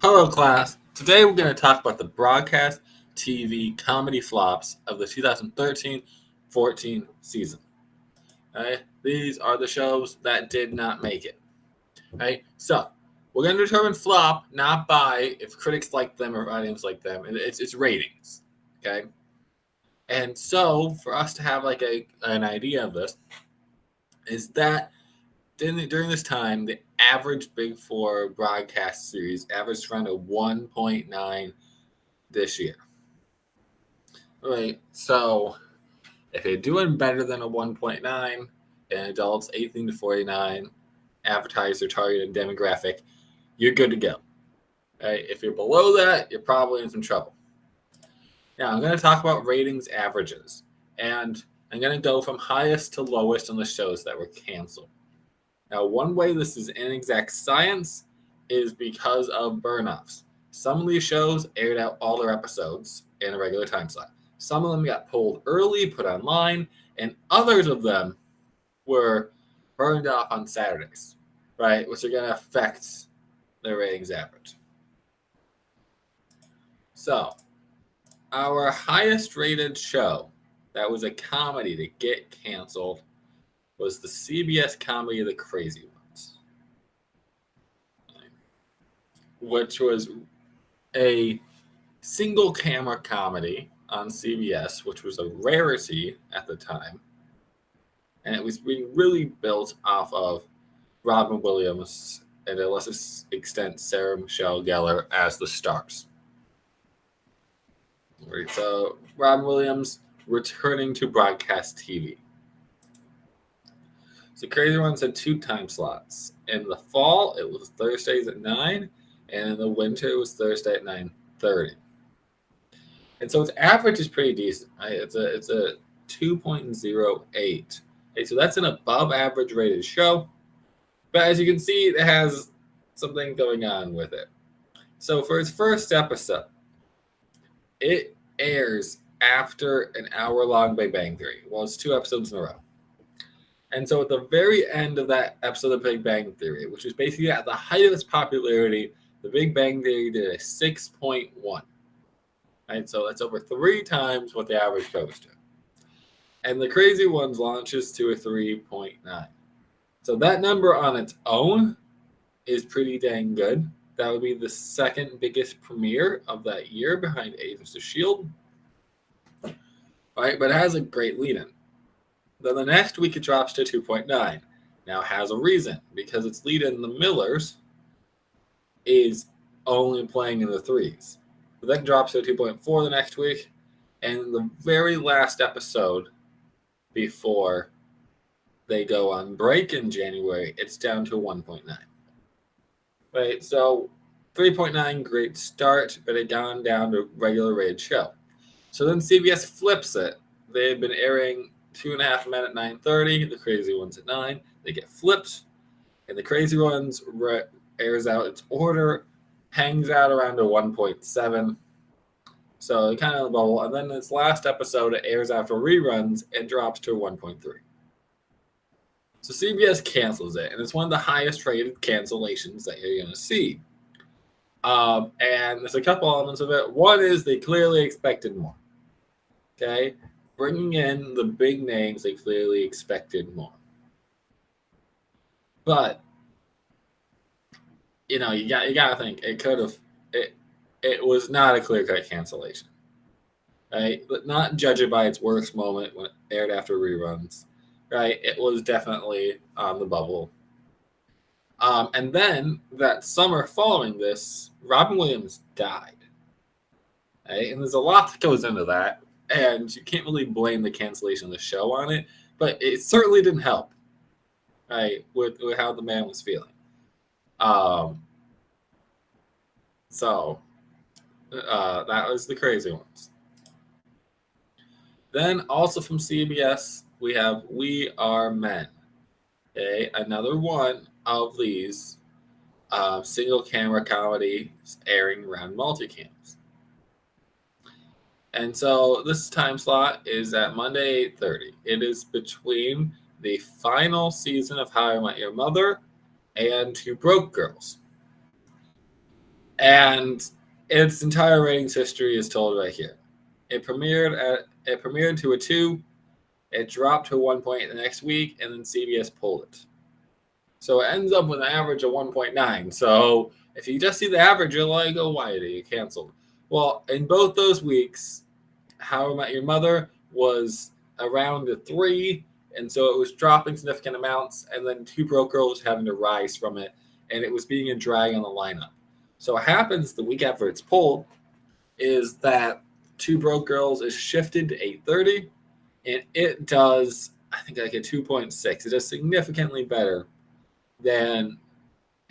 Hello, class. Today we're going to talk about the broadcast TV comedy flops of the 2013-14 season. Okay? These are the shows that did not make it. Okay? So, we're going to determine flop not by if critics like them or audience like them. It's ratings. Okay? And so, for us to have an idea of this, is that during this time, the average Big Four broadcast series averaged around a 1.9 this year. Right. So if you're doing better than a 1.9 in adults 18 to 49, advertiser targeted demographic, you're good to go. Right? If you're below that, you're probably in some trouble. Now, I'm going to talk about ratings averages, and I'm going to go from highest to lowest on the shows that were canceled. Now, one way this is inexact science is because of burn-offs. Some of these shows aired out all their episodes in a regular time slot. Some of them got pulled early, put online, and others of them were burned off on Saturdays, right? Which are going to affect the ratings average. So, our highest rated show that was a comedy to get canceled was the CBS comedy The Crazy Ones, which was a single camera comedy on CBS, which was a rarity at the time. And it was being really built off of Robin Williams and to a lesser extent Sarah Michelle Gellar as the stars. Right, so Robin Williams returning to broadcast TV. So Crazy Ones had 2 time slots. In the fall, it was Thursdays at 9, and in the winter, it was Thursday at 9:30. And so its average is pretty decent. Right? It's a 2.08. Okay, so that's an above average rated show. But as you can see, it has something going on with it. So for its first episode, it airs after an hour-long Big Bang Theory. Well, it's 2 episodes in a row. And so at the very end of that episode of Big Bang Theory, which was basically at the height of its popularity, the Big Bang Theory did a 6.1. Right? So that's over 3 times what the average goes to. And the Crazy Ones launches to a 3.9. So that number on its own is pretty dang good. That would be the second biggest premiere of that year behind Agents of S.H.I.E.L.D. Right? But it has a great lead-in. Then the next week it drops to 2.9. Now it has a reason, because its lead-in, The Millers, is only playing in the 3s. But then drops to 2.4 the next week, and the very last episode before they go on break in January, it's down to 1.9. Right, so 3.9, great start, but it gone down to regular rated show. So then CBS flips it. They've been airing 2.5 Men at 9:30, The Crazy Ones at 9. They get flipped, and The Crazy Ones airs out its order, hangs out around a 1.7. So kind of the bubble. And then its last episode, it airs after reruns and drops to 1.3. So CBS cancels it, and it's one of the highest rated cancellations that you're going to see. And there's a couple elements of it. One is they clearly expected more. Okay? Bringing in the big names, they clearly expected more. But, you got to think, it was not a clear-cut cancellation. Right? But not judge it by its worst moment when it aired after reruns. Right? It was definitely on the bubble. And then that summer following this, Robin Williams died. Right? And there's a lot that goes into that. And you can't really blame the cancellation of the show on it. But it certainly didn't help. Right? With how the man was feeling. So that was The Crazy Ones. Then also from CBS, we have We Are Men. Okay, another one of these single camera comedies airing around multicams. And so this time slot is at Monday 8:30. It is between the final season of How I Met Your Mother and Two Broke Girls. And its entire ratings history is told right here. It premiered to a 2, it dropped to a 1 point the next week, and then CBS pulled it. So it ends up with an average of 1.9. So if you just see the average, you're like, oh, why did you canceled? Well, in both those weeks, How I Met Your Mother was around a 3, and so it was dropping significant amounts, and then Two Broke Girls having to rise from it, and it was being a drag on the lineup. So what happens the week after it's pulled is that Two Broke Girls is shifted to 8:30, and it does, I think, like a 2.6. It does significantly better than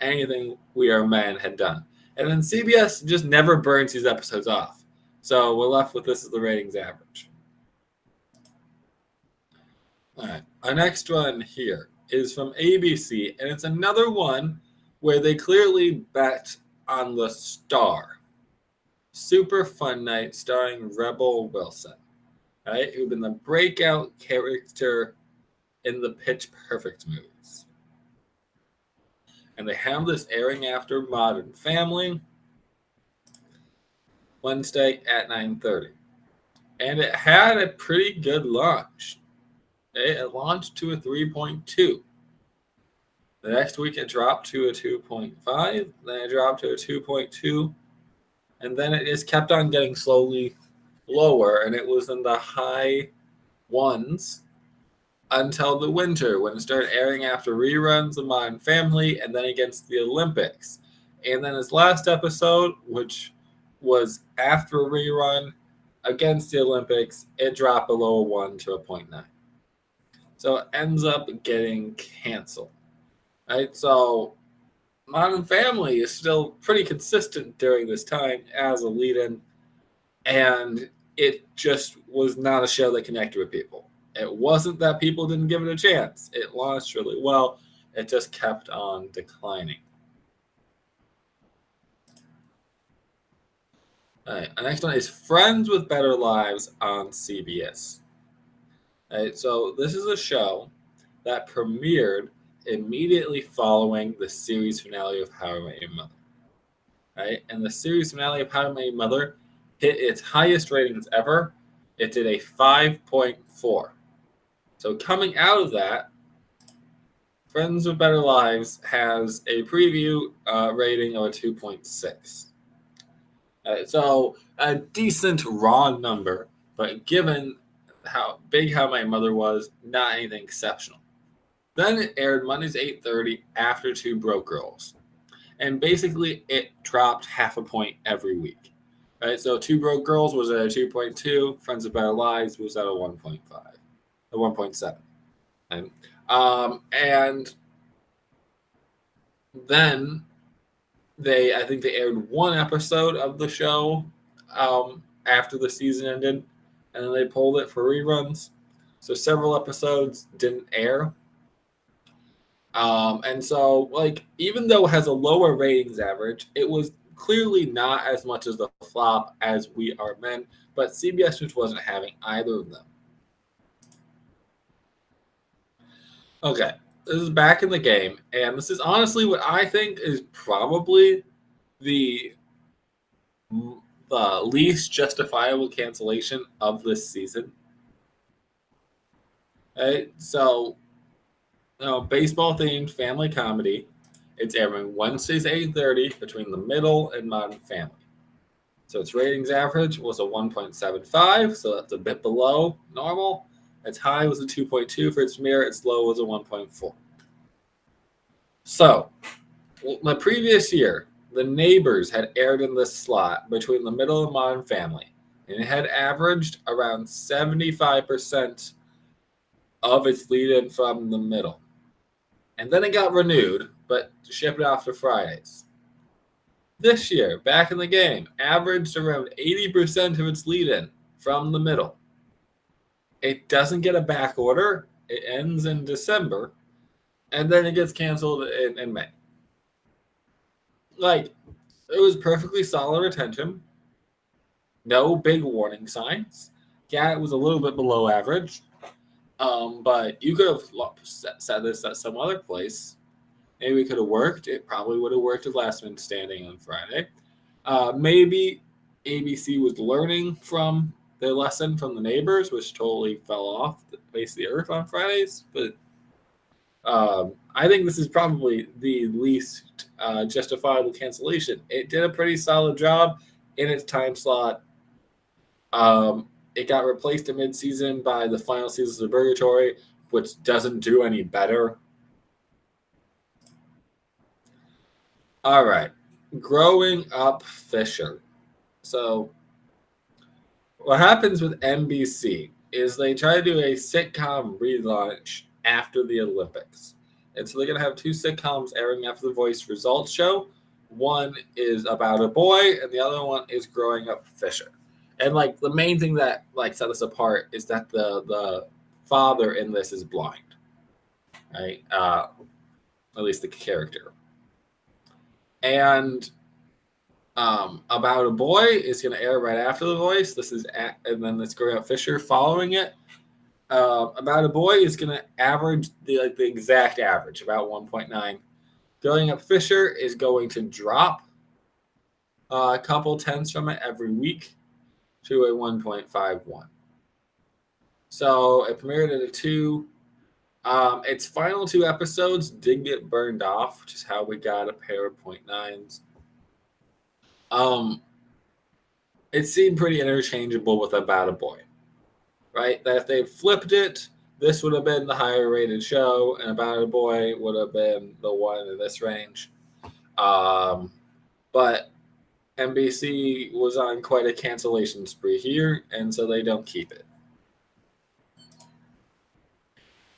anything We Are Men had done. And then CBS just never burns these episodes off. So we're left with this as the ratings average. All right, our next one here is from ABC, and it's another one where they clearly bet on the star. Super Fun Night starring Rebel Wilson, right? Who'd been the breakout character in the Pitch Perfect movies. And they have this airing after Modern Family, Wednesday at 9:30. And it had a pretty good launch. It launched to a 3.2. The next week it dropped to a 2.5. Then it dropped to a 2.2. And then it just kept on getting slowly lower. And it was in the high ones until the winter when it started airing after reruns of Modern Family and then against the Olympics. And then its last episode, which was after a rerun against the Olympics, it dropped below a 1 to a 0.9. So it ends up getting canceled. Right? So Modern Family is still pretty consistent during this time as a lead-in, and it just was not a show that connected with people. It wasn't that people didn't give it a chance. It launched really well. It just kept on declining. All right, our next one is Friends with Better Lives on CBS. All right, so this is a show that premiered immediately following the series finale of How I Met Your Mother. Right? And the series finale of How I Met Your Mother hit its highest ratings ever. It did a 5.4. So coming out of that, Friends with Better Lives has a preview rating of a 2.6. So a decent raw number, but given how big How My Mother was, not anything exceptional. Then it aired Mondays 8:30 after Two Broke Girls. And basically it dropped half a point every week. Right? So Two Broke Girls was at a 2.2, Friends with Better Lives was at a 1.5, a 1.7. And then I think they aired one episode of the show after the season ended, and then they pulled it for reruns. So several episodes didn't air. And so, like, even though it has a lower ratings average, it was clearly not as much as the flop as We Are Men, but CBS just wasn't having either of them. Okay, this is back in the game, and this is honestly what I think is probably the least justifiable cancellation of this season. Right? So, baseball themed family comedy. It's airing Wednesdays 8:30 between The Middle and Modern Family. So its ratings average was a 1.75, so that's a bit below normal. Its high was a 2.2 for its premiere. Its low was a 1.4. So, the previous year, The Neighbors had aired in this slot between The Middle and Modern Family, and it had averaged around 75% of its lead-in from The Middle. And then it got renewed, but shipped off to Fridays. This year, back in the game, averaged around 80% of its lead-in from The Middle. It doesn't get a back order. It ends in December, and then it gets canceled in May. Like, it was perfectly solid retention. No big warning signs. Yeah, it was a little bit below average. But you could have set this at some other place. Maybe it could have worked. It probably would have worked with Last Man Standing on Friday. Maybe ABC was learning from their lesson from the neighbors, which totally fell off the face of the earth on Fridays. But I think this is probably the least justifiable cancellation. It did a pretty solid job in its time slot. It got replaced in mid-season by the final seasons of Purgatory, which doesn't do any better. All right. Growing Up Fisher. So what happens with NBC is they try to do a sitcom relaunch after the Olympics. And so they're going to have two sitcoms airing after the Voice results show. One is about a boy, and the other one is Growing Up Fisher. And like the main thing that like set us apart is that the father in this is blind, right? At least the character. And About a Boy is going to air right after The Voice. And then it's Growing Up Fisher following it. About a Boy is going to average the exact average, about 1.9. Growing Up Fisher is going to drop a couple tenths from it every week to a 1.51. So it premiered at a 2. Its final 2 episodes did get burned off, which is how we got a pair of 0.9s. It seemed pretty interchangeable with About a Boy, right? That if they flipped it, this would have been the higher rated show, and About a Boy would have been the one in this range. But NBC was on quite a cancellation spree here, and so they don't keep it.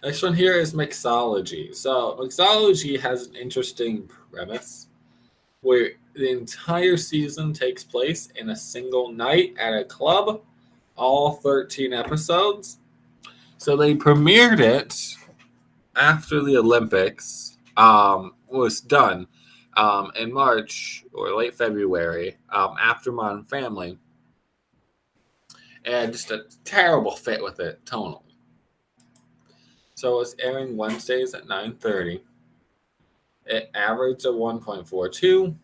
Next one here is Mixology. So Mixology has an interesting premise where the entire season takes place in a single night at a club, all 13 episodes. So they premiered it after the Olympics was done in March or late February after Modern Family. And just a terrible fit with it tonally. So it's airing Wednesdays at 9:30. It averaged a 1.42.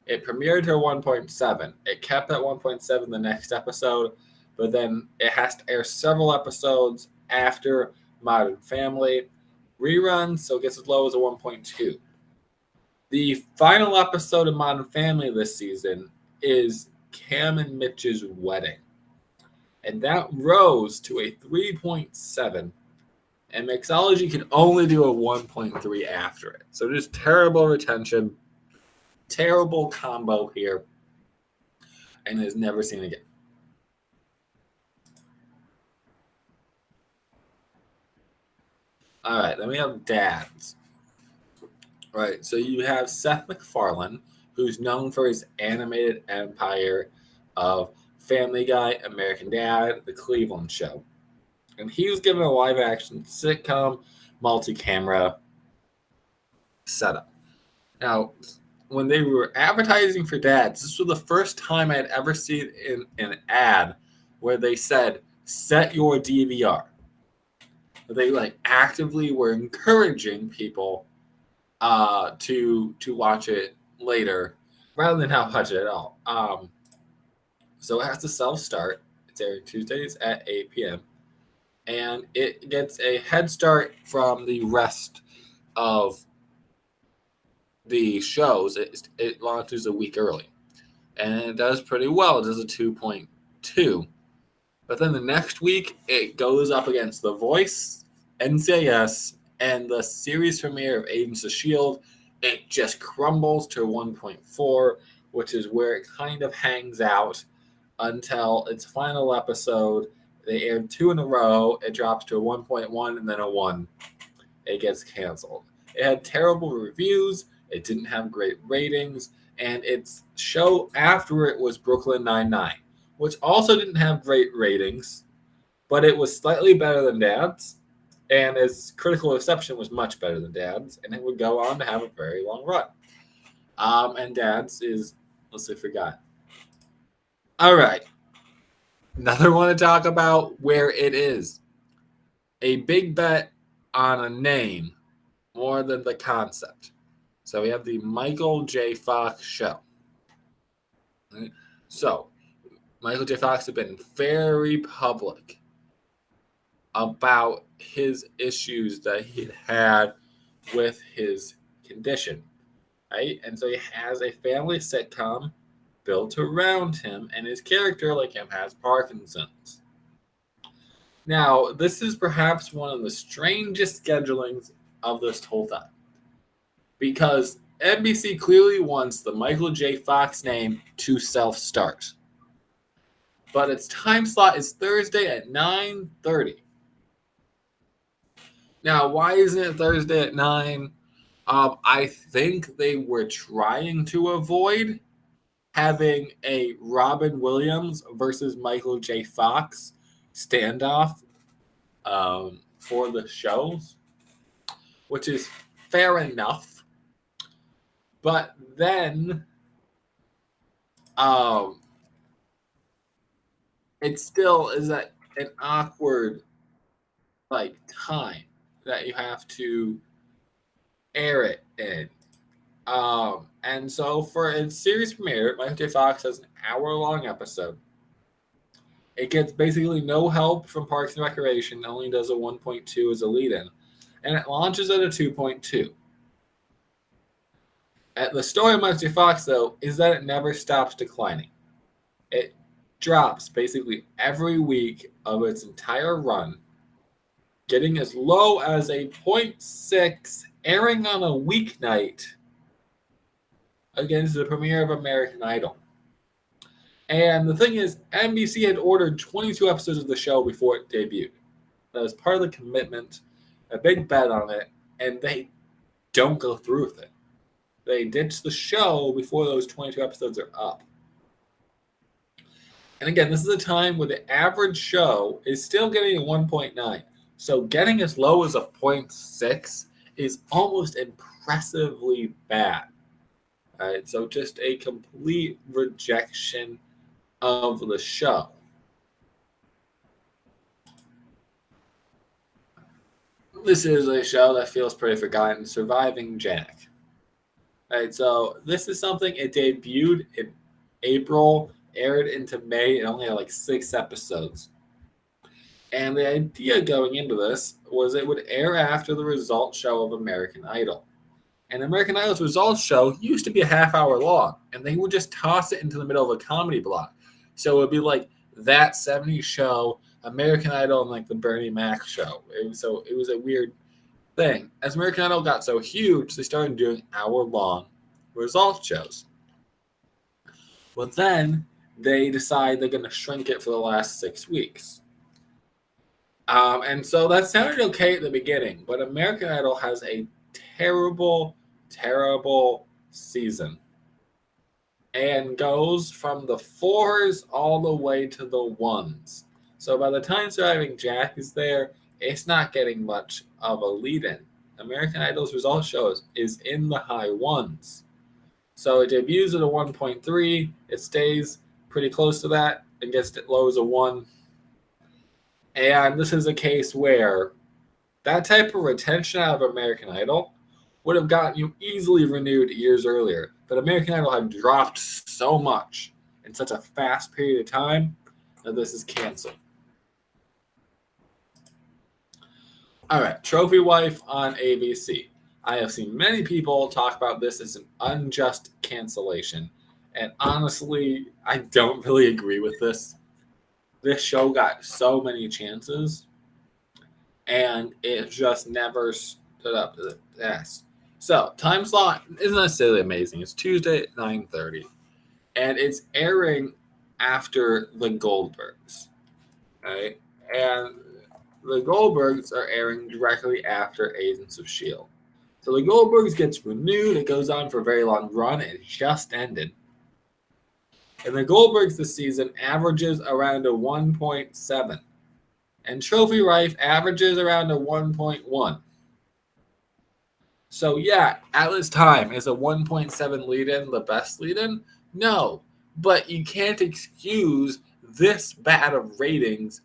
It premiered to 1.7. It kept at 1.7 the next episode, but then it has to air several episodes after Modern Family. Reruns, so it gets as low as a 1.2. The final episode of Modern Family this season is Cam and Mitch's wedding. And that rose to a 3.7. And Mixology can only do a 1.3 after it. So just terrible retention, terrible combo here, and is never seen again. All right, then we have dads. Right, so you have Seth MacFarlane, who's known for his animated empire of Family Guy, American Dad, The Cleveland Show. And he was given a live-action sitcom, multi-camera setup. Now, when they were advertising for dads, this was the first time I had ever seen in an ad where they said, set your DVR. They actively were encouraging people to watch it later rather than not watch it at all. So it has to self-start. It's airing Tuesdays at 8 p.m. And it gets a head start from the rest of the shows. It launches a week early. And it does pretty well. It does a 2.2. But then the next week, it goes up against The Voice, NCIS, and the series premiere of Agents of S.H.I.E.L.D. It just crumbles to 1.4, which is where it kind of hangs out until its final episode. They aired 2 in a row. It drops to a 1.1 and then a 1. It gets canceled. It had terrible reviews. It didn't have great ratings. And its show after it was Brooklyn Nine-Nine, which also didn't have great ratings, but it was slightly better than Dad's. And its critical reception was much better than Dad's. And it would go on to have a very long run. And Dad's is mostly forgotten. All right. Another one to talk about where it is. A big bet on a name more than the concept. So we have the Michael J. Fox Show. Right? So Michael J. Fox had been very public about his issues that he had with his condition, right? And so he has a family sitcom built around him, and his character, like him, has Parkinson's. Now, this is perhaps one of the strangest schedulings of this whole time, because NBC clearly wants the Michael J. Fox name to self-start. But its time slot is Thursday at 9:30. Now, why isn't it Thursday at 9? I think they were trying to avoid having a Robin Williams versus Michael J. Fox standoff for the shows, which is fair enough. But then it still is an awkward time that you have to air it in. And so for its series premiere, Michael J. Fox has an hour-long episode. It gets basically no help from Parks and Recreation, only does a 1.2 as a lead-in, and it launches at a 2.2. And the story of Michael J. Fox, though, is that it never stops declining. It drops basically every week of its entire run, getting as low as a 0.6, airing on a weeknight against the premiere of American Idol. And the thing is, NBC had ordered 22 episodes of the show before it debuted. That was part of the commitment, a big bet on it, and they don't go through with it. They ditch the show before those 22 episodes are up. And again, this is a time where the average show is still getting a 1.9. So getting as low as a 0.6 is almost impressively bad. All right, so just a complete rejection of the show. This is a show that feels pretty forgotten, Surviving Jack. All right, so this is something it debuted in April, aired into May, and only had 6 episodes. And the idea going into this was it would air after the results show of American Idol. And American Idol's results show used to be a half hour long, and they would just toss it into the middle of a comedy block. So it would be like that 70s show, American Idol, and the Bernie Mac show. It was a weird thing. As American Idol got so huge, they started doing hour-long results shows. But then they decide they're going to shrink it for the last 6 weeks. And so that sounded okay at the beginning, but American Idol has a terrible season and goes from the 4s all the way to the 1s. So by the time Surviving Jack is there, it's not getting much of a lead-in. American Idol's results shows is in the high 1s. So it debuts at a 1.3, it stays pretty close to that, and gets it low as a 1. And this is a case where that type of retention out of American Idol would have gotten you easily renewed years earlier. But American Idol had dropped so much in such a fast period of time that this is canceled. All right, Trophy Wife on ABC. I have seen many people talk about this as an unjust cancellation. And honestly, I don't really agree with this. This show got so many chances, and it just never stood up to the test. So, time slot isn't necessarily amazing. It's Tuesday at 9:30, and it's airing after the Goldbergs. Right? And the Goldbergs are airing directly after Agents of S.H.I.E.L.D. So the Goldbergs gets renewed. It goes on for a very long run. It just ended. And the Goldbergs this season averages around a 1.7. And Trophy Wife averages around a 1.1. So yeah, at this time, is a 1.7 lead-in the best lead-in? No. But you can't excuse this bad of ratings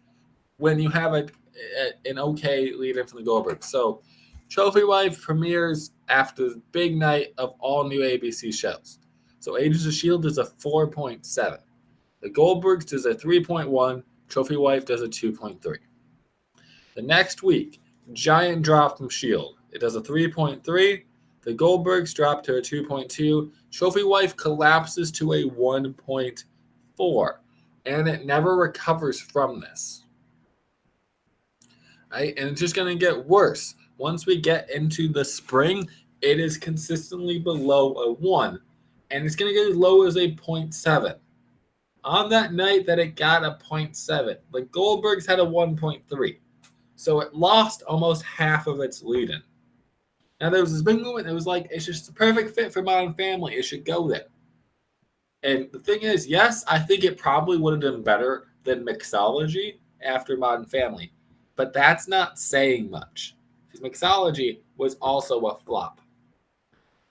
when you have an okay lead-in from the Goldbergs. So Trophy Wife premieres after the big night of all new ABC shows. So Agents of S.H.I.E.L.D. is a 4.7. The Goldbergs does a 3.1. Trophy Wife does a 2.3. The next week, giant drop from S.H.I.E.L.D. It does a 3.3. The Goldbergs drop to a 2.2. Trophy Wife collapses to a 1.4. And it never recovers from this. Right? And it's just going to get worse. Once we get into the spring, it is consistently below a 1. And it's going to get as low as a 0.7. On that night that it got a 0.7, the Goldbergs had a 1.3. So it lost almost half of its lead-in. Now, there was this big movement that was like, it's just a perfect fit for Modern Family. It should go there. And the thing is, yes, I think it probably would have done better than Mixology after Modern Family. But that's not saying much. Because Mixology was also a flop.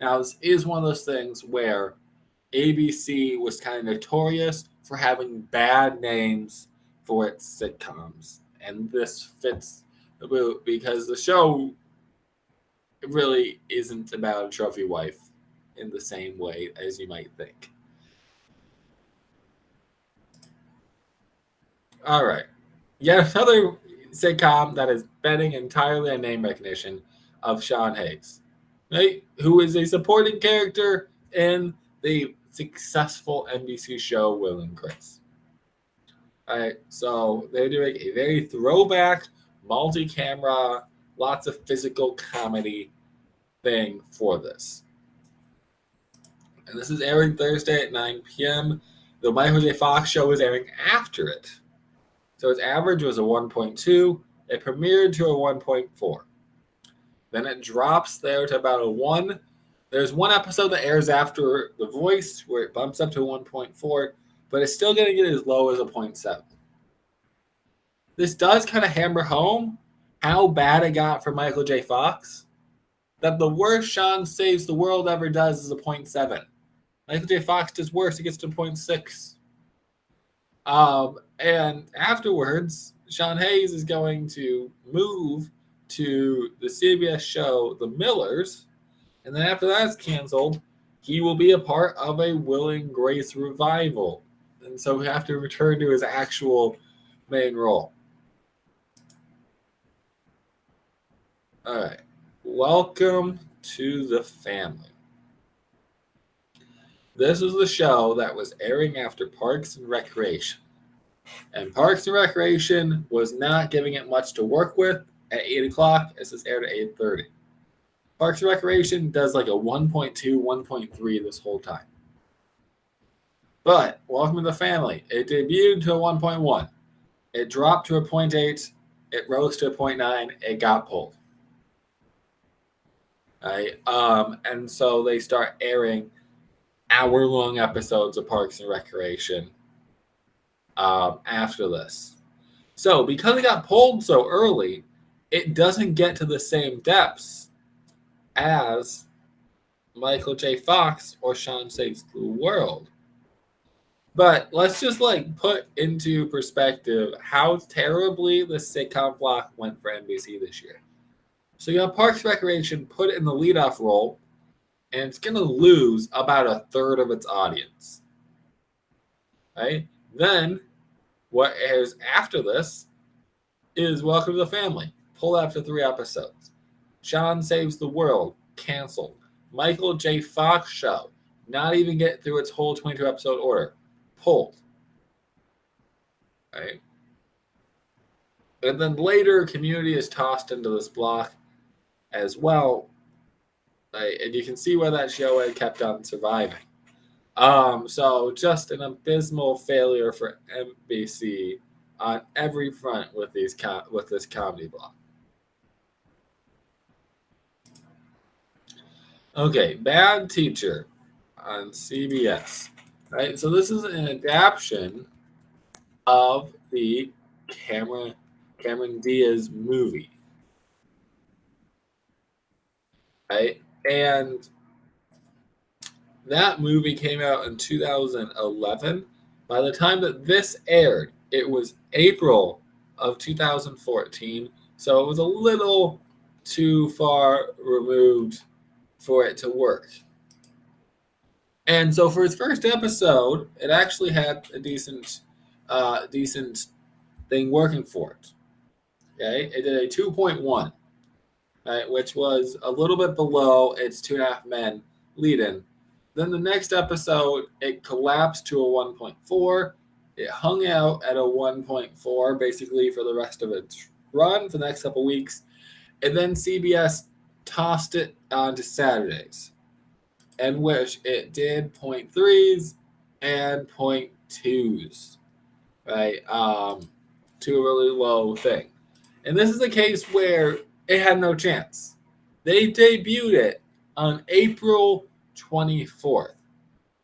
Now, this is one of those things where ABC was kind of notorious for having bad names for its sitcoms. And this fits because the show really isn't about a trophy wife in the same way as you might think. All right. Yet another sitcom that is betting entirely on name recognition of Sean Hayes, right? Who is a supporting character in the successful NBC show Will and Grace. All right, so they're doing a very throwback, multi-camera, lots of physical comedy thing for this. And this is airing Thursday at 9 p.m. The Michael J. Fox show is airing after it. So its average was a 1.2. It premiered to a 1.4. Then it drops there to about a 1. There's one episode that airs after The Voice where it bumps up to 1.4, but it's still going to get as low as a 0.7. This does kind of hammer home how bad it got for Michael J. Fox. That the worst Sean Saves the World ever does is a 0.7. Michael J. Fox does worse, it gets to 0.6. And afterwards, Sean Hayes is going to move to the CBS show The Millers. And then after that's canceled, he will be a part of a Will and Grace revival. And so we have to return to his actual main role. All right. Welcome to the family. This is the show that was airing after Parks and Recreation. And Parks and Recreation was not giving it much to work with at 8 o'clock as this aired at 8:30. Parks and Recreation does like a 1.2, 1.3 this whole time. But Welcome to the Family, it debuted to a 1.1. It dropped to a 0.8. It rose to a 0.9. It got pulled. Right? And so they start airing hour-long episodes of Parks and Recreation after this. So because it got pulled so early, it doesn't get to the same depths as Michael J. Fox or Sean Saves the World. But let's just put into perspective how terribly the sitcom block went for NBC this year. So you have Parks and Recreation put in the leadoff role, and it's going to lose about a third of its audience. Right? Then what airs after this is Welcome to the Family, pulled after 3 episodes. Sean Saves the World, canceled. Michael J. Fox show, not even get through its whole 22-episode order, pulled. Right? And then later, Community is tossed into this block as well. Right? And you can see where that show had kept on surviving. So just an abysmal failure for NBC on every front with this comedy block. Okay, Bad Teacher on CBS. Right, so this is an adaptation of the Cameron Diaz movie. Right, and that movie came out in 2011. By the time that this aired, it was April of 2014, so it was a little too far removed for it to work. And so for its first episode, it actually had a decent thing working for it. Okay, it did a 2.1, right, which was a little bit below its 2.5 Men lead-in. Then the next episode, it collapsed to a 1.4. It hung out at a 1.4 basically for the rest of its run for the next couple weeks. And then CBS tossed it onto Saturdays, in which it did 0.3s and 0.2s, right, to a really low thing. And this is a case where it had no chance. They debuted it on April 24th.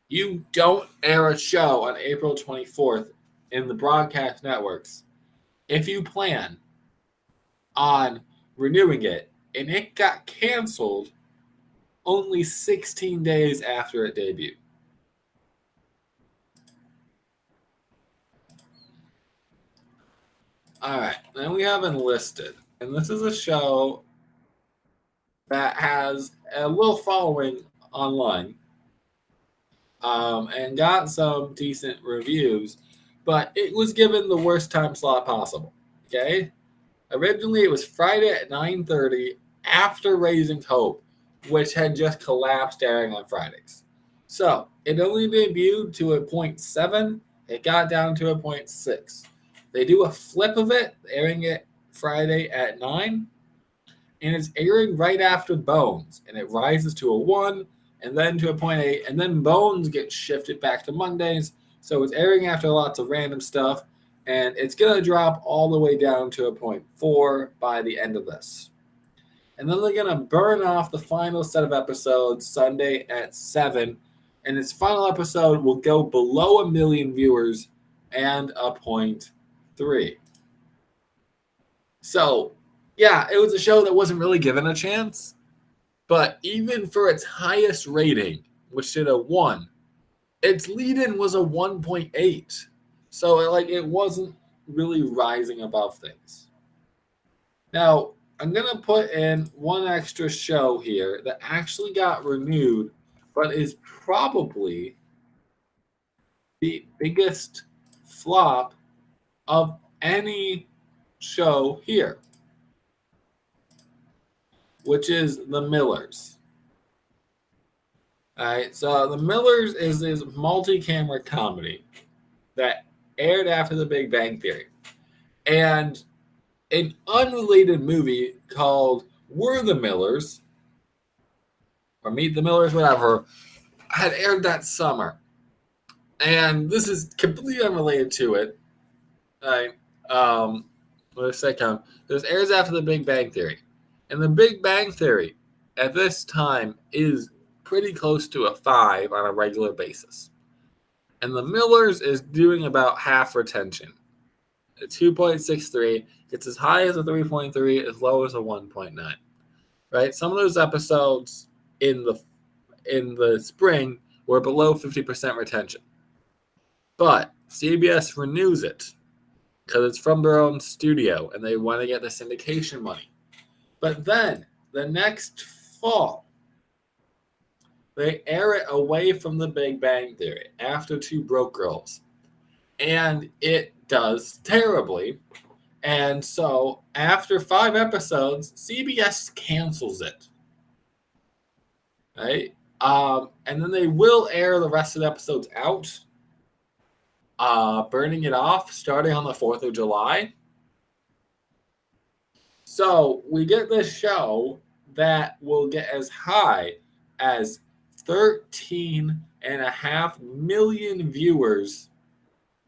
You don't air a show on April 24th in the broadcast networks if you plan on renewing it, and it got canceled only 16 days after it debuted. All right, then we have Enlisted, and this is a show that has a little following online, and got some decent reviews, but it was given the worst time slot possible. Okay, originally it was Friday at 9:30 after Raising Hope, which had just collapsed airing on Fridays. So it only debuted to a 0.7. It got down to a 0.6. They do a flip of it, airing it Friday at 9, and it's airing right after Bones, and it rises to a 1, and then to a 0.8, and then Bones gets shifted back to Mondays, so it's airing after lots of random stuff, and it's going to drop all the way down to a 0.4 by the end of this. And then they're going to burn off the final set of episodes Sunday at 7, and its final episode will go below 1 million viewers and a 0.3. So, yeah, it was a show that wasn't really given a chance, but even for its highest rating, which did a 1, its lead-in was a 1.8. So, it wasn't really rising above things. Now, I'm going to put in one extra show here that actually got renewed, but is probably the biggest flop of any show here, which is The Millers. All right, so The Millers is this multi-camera comedy that aired after The Big Bang Theory. And an unrelated movie called We're the Millers, or Meet the Millers, whatever, had aired that summer. And this is completely unrelated to it. Right? Let's say this airs after The Big Bang Theory. And The Big Bang Theory at this time is pretty close to a 5 on a regular basis. And The Millers is doing about half retention. A 2.63, gets as high as a 3.3, as low as a 1.9. Right? Some of those episodes in the spring were below 50% retention. But CBS renews it because it's from their own studio and they want to get the syndication money. But then the next fall, they air it away from The Big Bang Theory after Two Broke Girls. And it does terribly. And so after 5 episodes, CBS cancels it. Right? And then they will air the rest of the episodes out, burning it off starting on the 4th of July. So we get this show that will get as high as 13.5 million viewers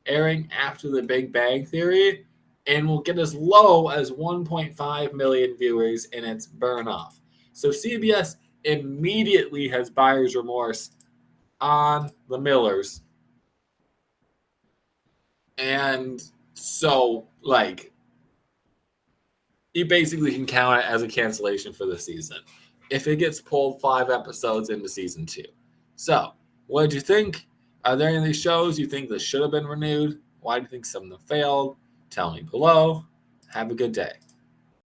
airing after The Big Bang Theory, and will get as low as 1.5 million viewers in its burn off. So CBS immediately has buyer's remorse on The Millers. And so, you basically can count it as a cancellation for the season if it gets pulled 5 episodes into season 2. So, what did you think? Are there any of these shows you think that should have been renewed? Why do you think some of them failed? Tell me below. Have a good day.